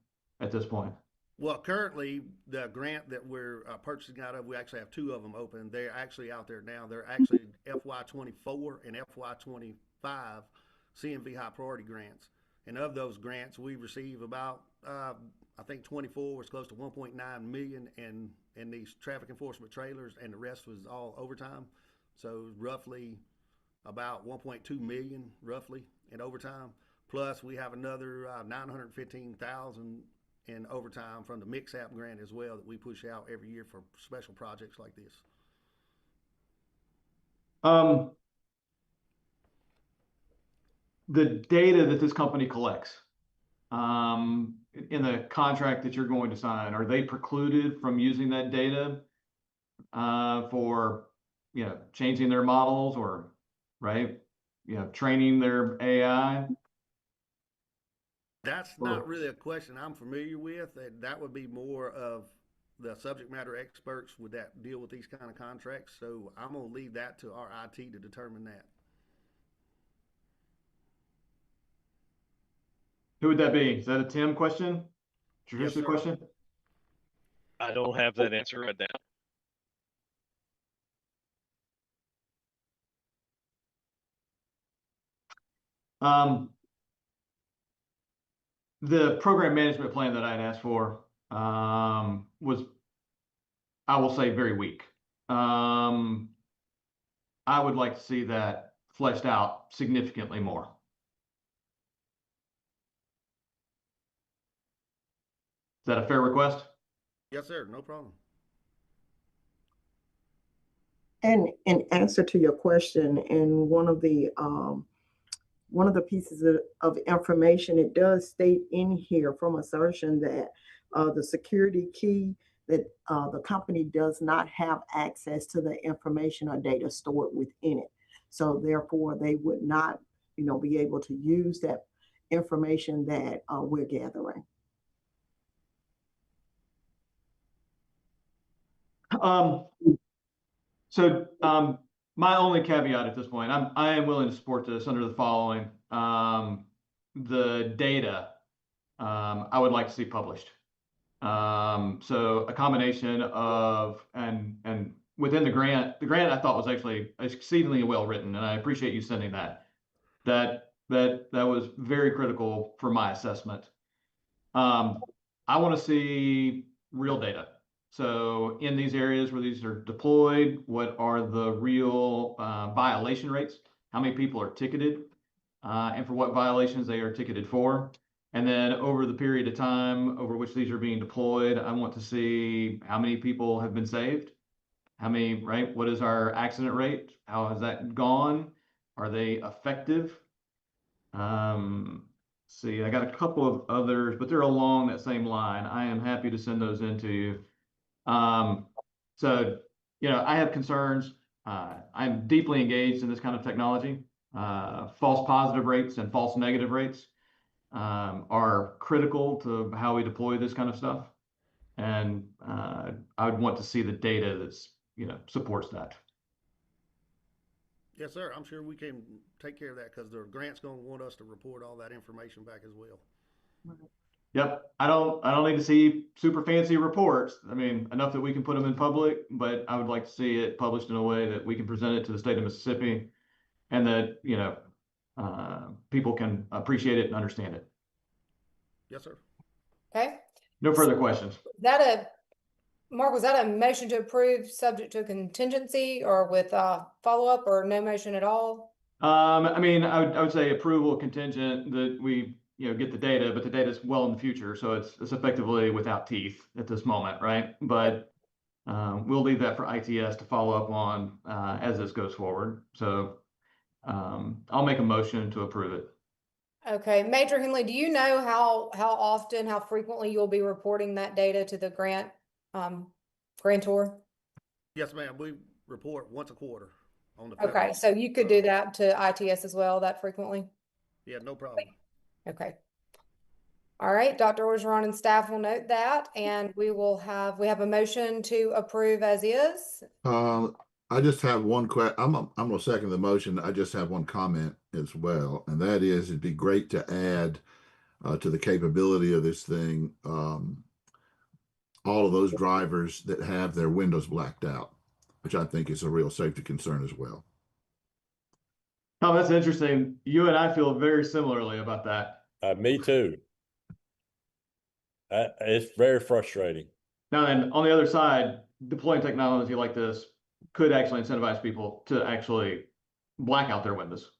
at this point? Well, currently, the grant that we're purchasing out of, we actually have two of them open. They're actually out there now. They're actually FY24 and FY25 CMV high priority grants. And of those grants, we receive about, I think 24 was close to 1.9 million in these traffic enforcement trailers, and the rest was all overtime. So roughly about 1.2 million roughly in overtime. Plus we have another 915,000 in overtime from the Mix App grant as well that we push out every year for special projects like this. The data that this company collects in the contract that you're going to sign, are they precluded from using that data for changing their models or training their AI? That's not really a question I'm familiar with. That would be more of the subject matter experts would that deal with these kind of contracts. So I'm going to leave that to our IT to determine that. Who would that be? Is that a Tim question? Yes, Traditional question? I don't have that answer right now. The program management plan that I had asked for was, I will say, very weak. I would like to see that fleshed out significantly more. Is that a fair request? Yes, sir. No problem. And in answer to your question, in one of the pieces of information, it does state in here from assertion that the security key that the company does not have access to the information or data stored within it. So therefore, they would not, be able to use that information that we're gathering. My only caveat at this point, I am willing to support this under the following. The data I would like to see published. So a combination of and within the grant I thought was actually exceedingly well written, and I appreciate you sending that. That was very critical for my assessment. I want to see real data. So in these areas where these are deployed, what are the real violation rates? How many people are ticketed and for what violations they are ticketed for? And then over the period of time over which these are being deployed, I want to see how many people have been saved. How many, right? What is our accident rate? How has that gone? Are they effective? See, I got a couple of others, but they're along that same line. I am happy to send those in to you. So, I have concerns. I'm deeply engaged in this kind of technology. False positive rates and false negative rates are critical to how we deploy this kind of stuff. And I would want to see the data that's, supports that. Yes, sir. I'm sure we can take care of that because the grant's going to want us to report all that information back as well. Yep, I don't need to see super fancy reports. I mean, enough that we can put them in public, but I would like to see it published in a way that we can present it to the state of Mississippi and that, people can appreciate it and understand it. Yes, sir. Okay. No further questions. Mark, was that a motion to approve subject to contingency or with follow-up or no motion at all? I mean, I would say approval contingent that we, get the data, but the data is well in the future. So it's effectively without teeth at this moment, right? But we'll leave that for ITS to follow up on as this goes forward. So I'll make a motion to approve it. Okay, Major Henley, do you know how often, how frequently you'll be reporting that data to the grantor? Yes, ma'am. We report once a quarter on the Okay, federal. so you could do that to ITS as well, that frequently? Yeah, no problem. Okay. All right, Dr. Orgeron and staff will note that, and we have a motion to approve as is. I just have one I'm gonna second the motion. I just have one comment as well, and that is it'd be great to add to the capability of this thing, all of those drivers that have their windows blacked out, which I think is a real safety concern as well. Oh, that's interesting. You and I feel very similarly about that. Me too. It's very frustrating. Now, and on the other side, deploying technology like this could actually incentivize people to actually black out their windows.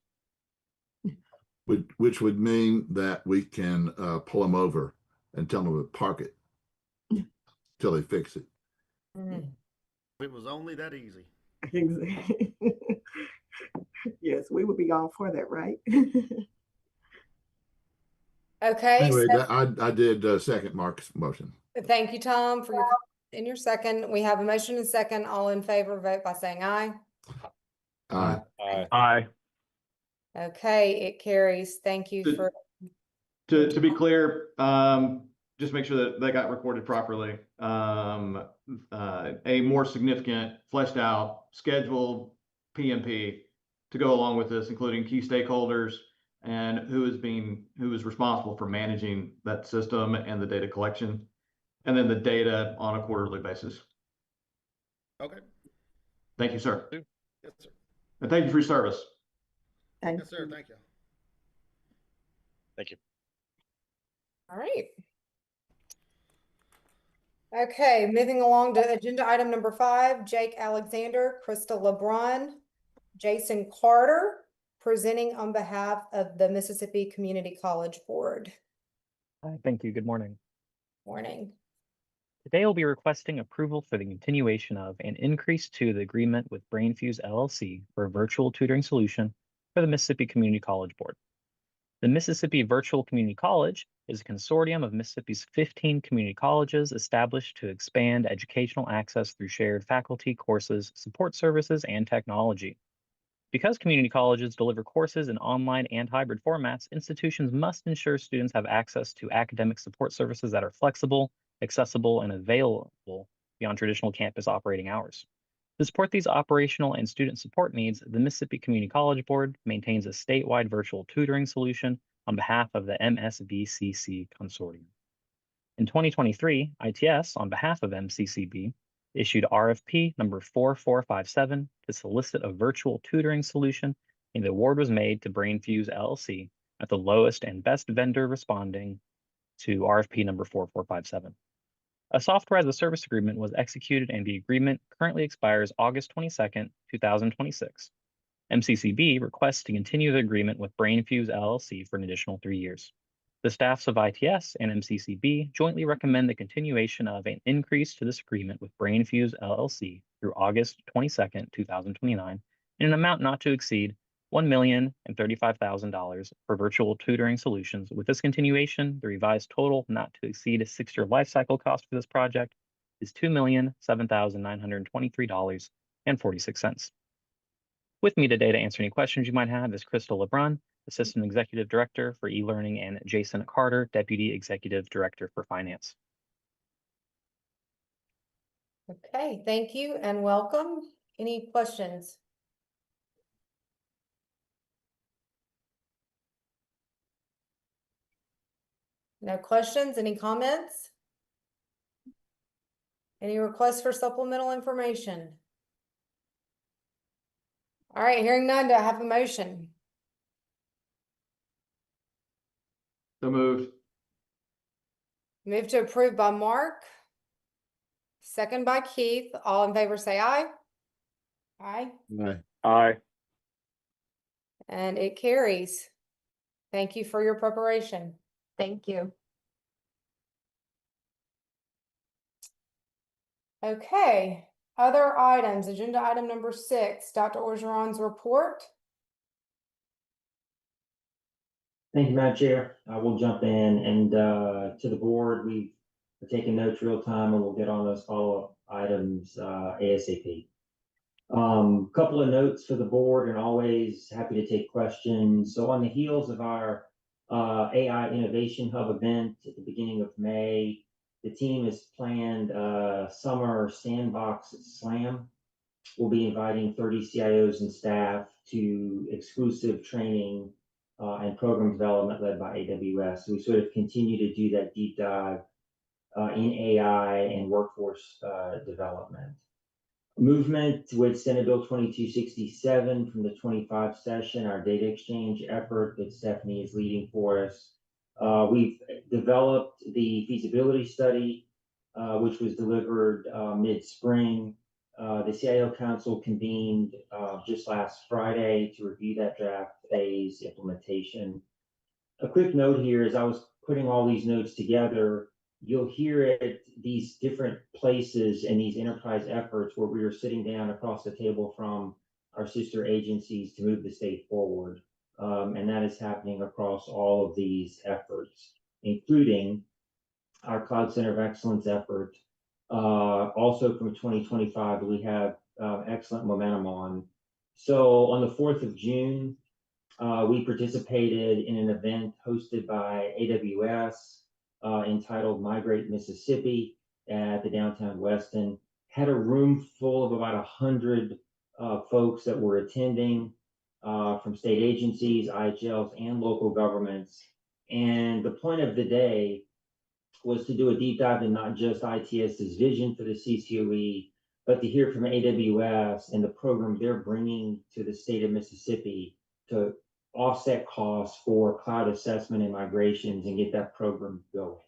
Which would mean that we can pull them over and tell them to park it till they fix it. It was only that easy. Exactly. Yes, we would be all for that, right? Okay, Anyway, so I did second Mark's motion. thank you, Tom, for your second. We have a motion and second. All in favor, vote by saying aye. Aye. Aye. Okay, it carries. Thank you for. To be clear, just make sure that got recorded properly. A more significant fleshed out scheduled PMP to go along with this, including key stakeholders and who is responsible for managing that system and the data collection, and then the data on a quarterly basis. Okay. Thank you, sir. Yes, sir. And thank you for your service. Yes, sir. Thank you. Thank you. All right. Okay, moving along to agenda item number 5, Jake Alexander, Krista LeBron, Jason Carter, presenting on behalf of the Mississippi Community College Board. Hi, thank you. Good morning. Morning. Today we'll be requesting approval for the continuation of an increase to the agreement with BrainFuse LLC for a virtual tutoring solution for the Mississippi Community College Board. The Mississippi Virtual Community College is a consortium of Mississippi's 15 community colleges established to expand educational access through shared faculty, courses, support services, and technology. Because community colleges deliver courses in online and hybrid formats, institutions must ensure students have access to academic support services that are flexible, accessible, and available beyond traditional campus operating hours. To support these operational and student support needs, the Mississippi Community College Board maintains a statewide virtual tutoring solution on behalf of the MSVCC Consortium. In 2023, ITS, on behalf of MCCB, issued RFP number 4457 to solicit a virtual tutoring solution, and the award was made to BrainFuse LLC at the lowest and best vendor responding to RFP number 4457. A software as a service agreement was executed, and the agreement currently expires August 22nd, 2026. MCCB requests to continue the agreement with BrainFuse LLC for an additional 3 years. The staffs of ITS and MCCB jointly recommend the continuation of an increase to this agreement with BrainFuse LLC through August 22nd, 2029, in an amount not to exceed $1,035,000 for virtual tutoring solutions. With this continuation, the revised total not to exceed a 6-year life cycle cost for this project is $2,007,923.46. With me today to answer any questions you might have is Crystal LeBrun, Assistant Executive Director for E-Learning, and Jason Carter, Deputy Executive Director for Finance. Okay, thank you and welcome. Any questions? No questions? Any comments? Any requests for supplemental information? All right, hearing none, do I have a motion? So moved. Move to approve by Mark. Second by Keith. All in favor say aye. Aye. Aye. And it carries. Thank you for your preparation. Thank you. Okay, other items, agenda item number 6, Dr. Orgeron's report. Thank you, Madam Chair. I will jump in and to the board, we've taken notes real time and we'll get on those follow-up items ASAP. Couple of notes for the board and always happy to take questions. So on the heels of our AI Innovation Hub event at the beginning of May, the team has planned a summer sandbox slam. We'll be inviting 30 CIOs and staff to exclusive training and program development led by AWS. So we sort of continue to do that deep dive in AI and workforce development. Movement with Senate Bill 2267 from the 25 session, our data exchange effort that Stephanie is leading for us. We've developed the feasibility study, which was delivered mid-spring. The CIO Council convened just last Friday to review that draft phase implementation. A quick note here, as I was putting all these notes together, you'll hear it these different places and these enterprise efforts where we are sitting down across the table from our sister agencies to move the state forward. And that is happening across all of these efforts, including our Cloud Center of Excellence effort. Also from 2025, we have excellent momentum on. So on the 4th of June, we participated in an event hosted by AWS entitled Migrate Mississippi at the downtown Westin. Had a room full of about 100 folks that were attending from state agencies, IHLs, and local governments. And the point of the day was to do a deep dive in not just ITS's vision for the CCOE, but to hear from AWS and the program they're bringing to the state of Mississippi to offset costs for cloud assessment and migrations and get that program going.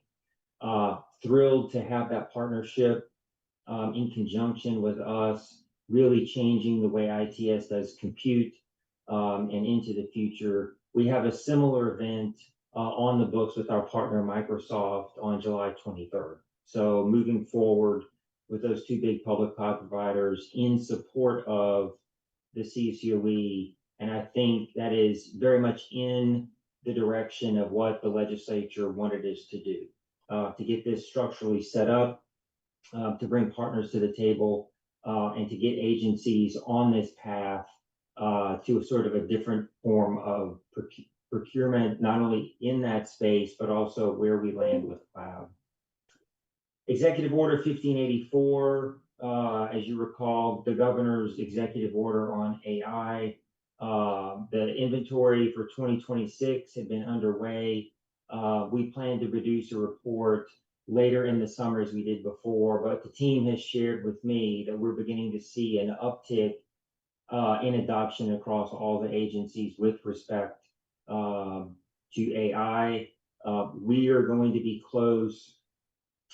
Thrilled to have that partnership in conjunction with us, really changing the way ITS does compute and into the future. We have a similar event on the books with our partner Microsoft on July 23rd. So moving forward with those two big public cloud providers in support of the CCOE. And I think that is very much in the direction of what the legislature wanted us to do, to get this structurally set up, to bring partners to the table, and to get agencies on this path to a sort of a different form of procurement, not only in that space, but also where we land with cloud. Executive Order 1584, as you recall, the governor's executive order on AI. The inventory for 2026 had been underway. We plan to produce a report later in the summer as we did before, but the team has shared with me that we're beginning to see an uptick in adoption across all the agencies with respect to AI. We are going to be close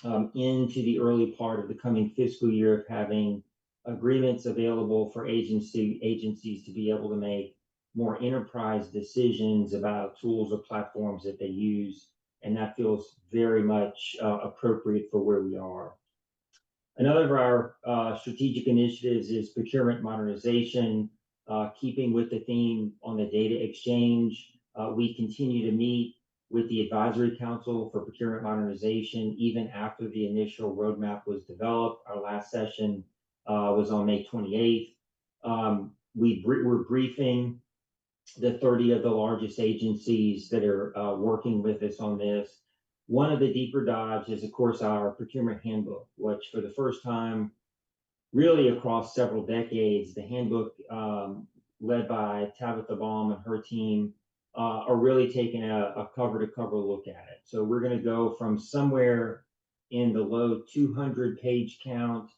into the early part of the coming fiscal year of having agreements available for agencies to be able to make more enterprise decisions about tools or platforms that they use. And that feels very much appropriate for where we are. Another of our strategic initiatives is procurement modernization. keeping with the theme on the data exchange, we continue to meet with the Advisory Council for Procurement Modernization, even after the initial roadmap was developed. Our last session was on May 28th. We're briefing the 30 of the largest agencies that are working with us on this. One of the deeper dives is, of course, our procurement handbook, which for the first time, really across several decades, the handbook led by Tabitha Baum and her team are really taking a cover-to-cover look at it. So we're going to go from somewhere in the low 200 page count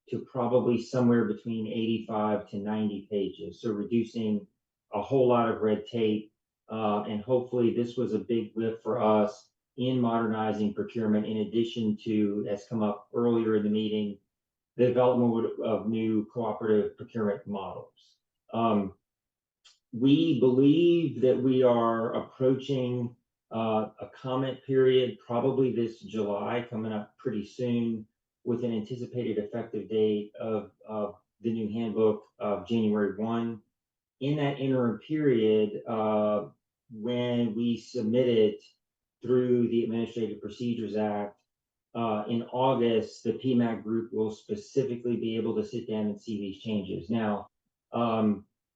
to probably somewhere between 85 to 90 pages. So reducing a whole lot of red tape. And hopefully this was a big lift for us in modernizing procurement, in addition to, as come up earlier in the meeting, the development of new cooperative procurement models. We believe that we are approaching a comment period, probably this July, coming up pretty soon, with an anticipated effective date of the new handbook of January 1. In that interim period, when we submitted through the Administrative Procedures Act, in August, the PMAC group will specifically be able to sit down and see these changes. Now,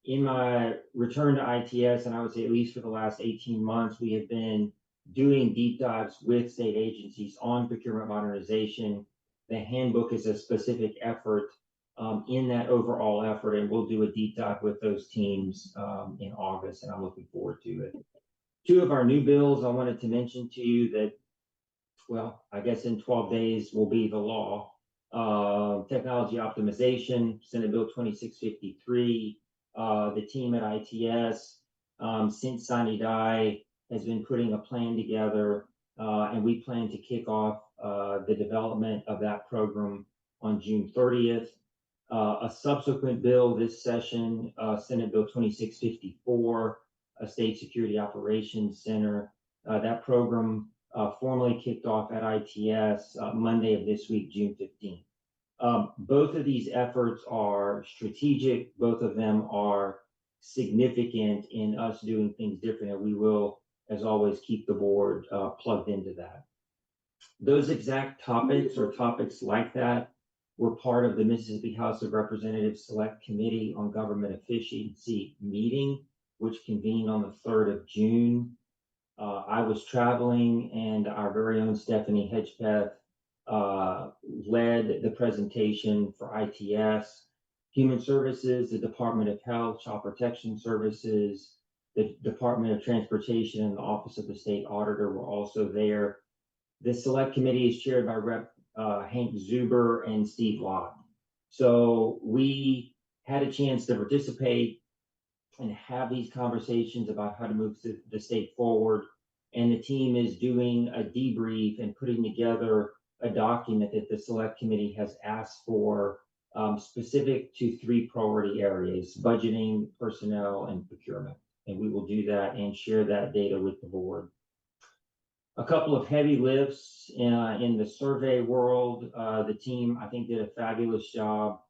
in my return to ITS, and I would say at least for the last 18 months, we have been doing deep dives with state agencies on procurement modernization. The handbook is a specific effort in that overall effort, and we'll do a deep dive with those teams in August, and I'm looking forward to it. Two of our new bills I wanted to mention to you that, well, I guess in 12 days will be the law. Technology optimization, Senate Bill 2653. The team at ITS, since sine die, has been putting a plan together, and we plan to kick off the development of that program on June 30th. A subsequent bill this session, Senate Bill 2654, a State Security Operations Center. That program formally kicked off at ITS Monday of this week, June 15th. Both of these efforts are strategic. Both of them are significant in us doing things different, and we will, as always, keep the board plugged into that. Those exact topics or topics like that were part of the Mississippi House of Representatives Select Committee on Government Efficiency meeting, which convened on the 3rd of June. I was traveling, and our very own Stephanie Hedgepeth led the presentation for ITS. Human Services, the Department of Health, Child Protection Services, the Department of Transportation, and the Office of the State Auditor were also there. The Select Committee is chaired by Rep. Hank Zuber and Steve Lott. So we had a chance to participate and have these conversations about how to move the state forward. And the team is doing a debrief and putting together a document that the Select Committee has asked for, specific to 3 priority areas: budgeting, personnel, and procurement. And we will do that and share that data with the board. A couple of heavy lifts in the survey world. The team, I think, did a fabulous job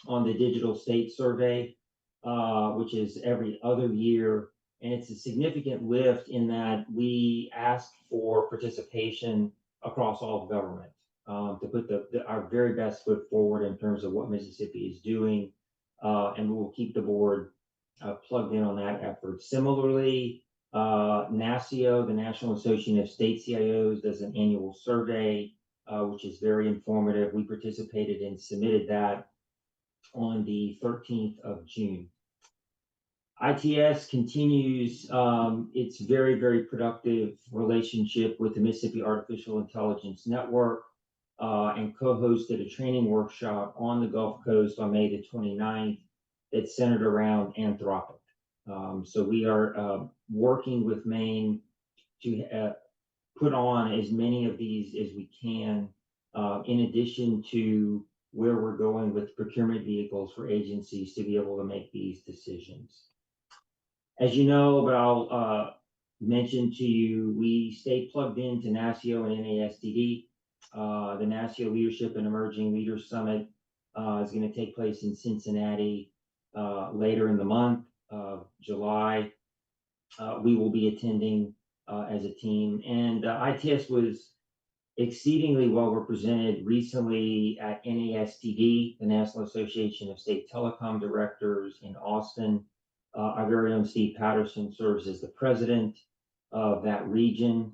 on the digital state survey, which is every other year. And it's a significant lift in that we ask for participation across all of government to put our very best foot forward in terms of what Mississippi is doing. And we will keep the board plugged in on that effort. Similarly, NASCIO, the National Association of State CIOs, does an annual survey, which is very informative. We participated and submitted that on the 13th of June. ITS continues its very, very productive relationship with the Mississippi Artificial Intelligence Network and co-hosted a training workshop on the Gulf Coast on May the 29th that's centered around Anthropic. So we are working with Maine to put on as many of these as we can, in addition to where we're going with procurement vehicles for agencies to be able to make these decisions. As you know, but I'll mention to you, we stay plugged into NASCIO and NASDD. The NASCIO Leadership and Emerging Leaders Summit is going to take place in Cincinnati later in the month of July. We will be attending as a team, and ITS was exceedingly well represented recently at NASTD, the National Association of State Telecom Directors in Austin. Our very own Steve Patterson serves as the president of that region.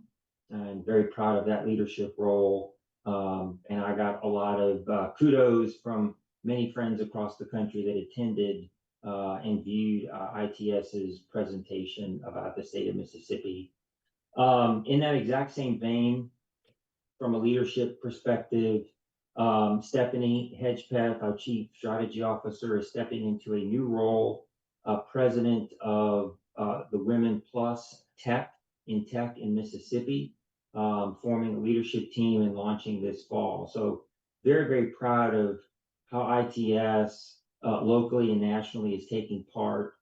I'm very proud of that leadership role. And I got a lot of kudos from many friends across the country that attended and viewed ITS's presentation about the state of Mississippi. In that exact same vein, from a leadership perspective, Stephanie Hedgepeth, our Chief Strategy Officer, is stepping into a new role, president of the Women Plus Tech in Mississippi, forming a leadership team and launching this fall. So very, very proud of how ITS locally and nationally is taking part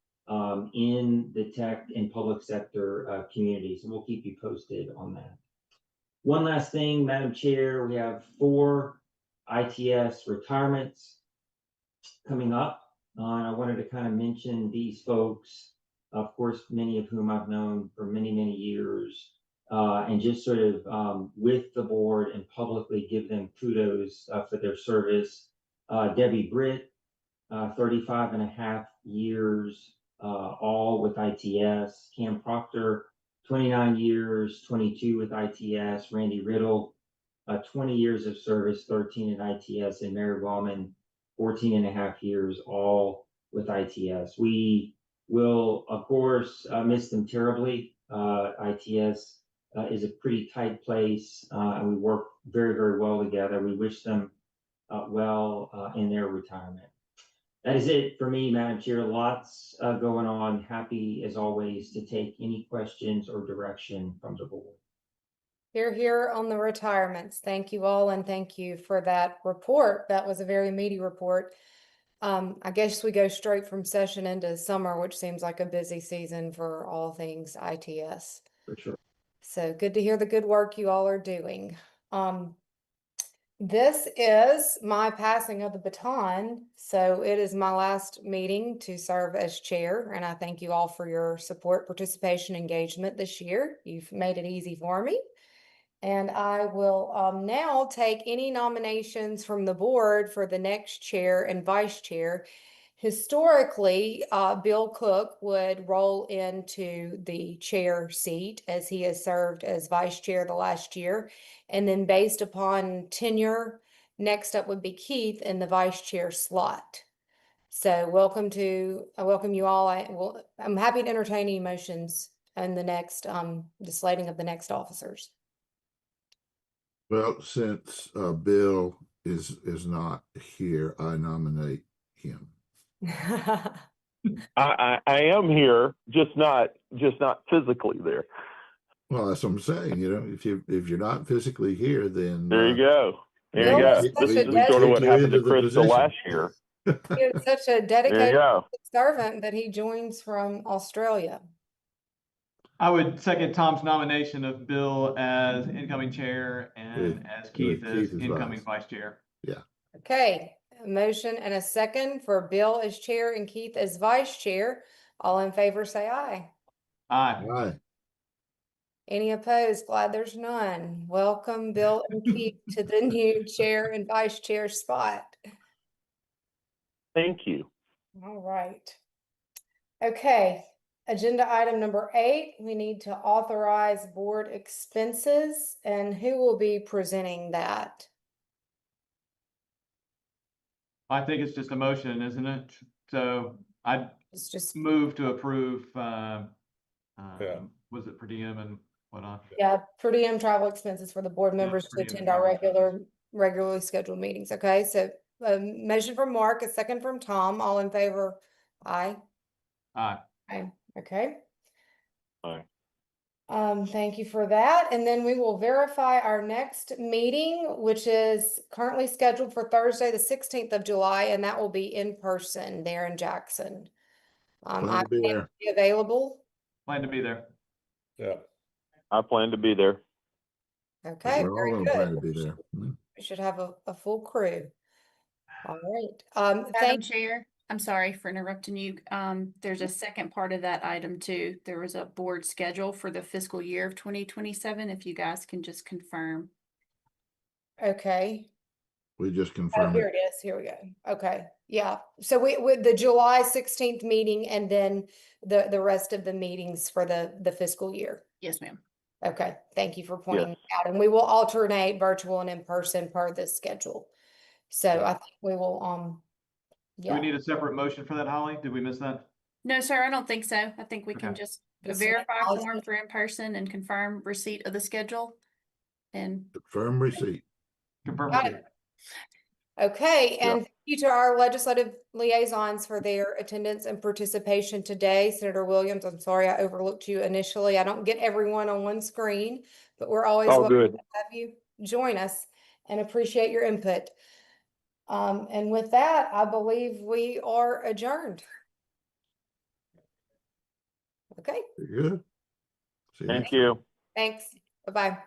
in the tech and public sector communities. And we'll keep you posted on that. One last thing, Madam Chair, we have 4 ITS retirements coming up. And I wanted to kind of mention these folks, of course, many of whom I've known for many, many years, and just sort of with the board and publicly give them kudos for their service. Debbie Britt, 35 and a half years, all with ITS. Cam Proctor, 29 years, 22 with ITS. Randy Riddle, 20 years of service, 13 at ITS. And Mary Wallman, 14 and a half years, all with ITS. We will, of course, miss them terribly. ITS is a pretty tight place, and we work very, very well together. We wish them well in their retirement. That is it for me, Madam Chair. Lots going on. Happy, as always, to take any questions or direction from the board. Here on the retirements. Thank you all, and thank you for that report. That was a very meaty report. I guess we go straight from session into summer, which seems like a busy season for all things ITS. For sure. So good to hear the good work you all are doing. This is my passing of the baton, so it is my last meeting to serve as chair, and I thank you all for your support, participation, engagement this year. You've made it easy for me. And I will now take any nominations from the board for the next chair and vice chair. Historically, Bill Cook would roll into the chair seat as he has served as vice chair the last year. And then based upon tenure, next up would be Keith in the vice chair slot. So welcome you all. I'm happy to entertain any motions in the next, the slating of the next officers. Well, since Bill is not here, I nominate him. I am here, just not physically there. Well, that's what I'm saying. You know, if you're not physically here, then There you go. There you Bill go. was This such is a sort of what kick you happened into to the Crystal position. last year. He is such a There you dedicated go. servant that he joins from Australia. I would second Tom's nomination of Bill as incoming chair and as Keith as incoming vice chair. Yeah. Okay, a motion and a second for Bill as chair and Keith as vice chair. All in favor, say aye. Aye. Aye. Any opposed? Glad there's none. Welcome, Bill and Keith, to the new chair and vice chair spot. Thank you. All right. Okay, agenda item number 8, we need to authorize board expenses, and who will be presenting that? I think it's just a motion, isn't it? So I It's just move to approve, Yeah. was it per diem and whatnot? Yeah, per diem travel expenses for the board members to per diem attend our travel regularly scheduled meetings. Okay, so motion from Mark, a second from Tom. All in favor? Aye. Aye. Aye. Okay. Aye. Thank you for that. And then we will verify our next meeting, which is currently scheduled for Thursday, the 16th of July, and that will be in person there in Jackson. Plan I to be plan there. to be available. Plan to be there. Yeah. I plan to be there. Okay, We're all very gonna good. plan to be there. We should have a full crew. All right. Madam Thank Chair, I'm sorry for interrupting you. There's a second part of that item too. There was a board schedule for the fiscal year of 2027. If you guys can just confirm. Okay. We just Oh, confirmed here it. it is. Here we go. Okay. Yeah. So we, with the July 16th meeting and then the rest of the meetings for the fiscal year. Yes, ma'am. Okay. Thank you for pointing Yes. it out. And we will alternate virtual and in person per this schedule. So I think we will, Do we yeah. need a separate motion for that, Holly? Did we miss that? No, sir, I don't think so. I think we can Okay. just Just verify acknowledge form it. for in person and confirm receipt of the schedule. And Confirm receipt. Confirm Got receipt. it. Okay, Yeah. and thank you to our legislative liaisons for their attendance and participation today. Senator Williams, I'm sorry I overlooked you initially. I don't get everyone on one screen, but we're always All welcome good. to have you join us and appreciate your input. And with that, I believe we are adjourned. Okay, Good. See you Thank next you. thanks. Bye-bye.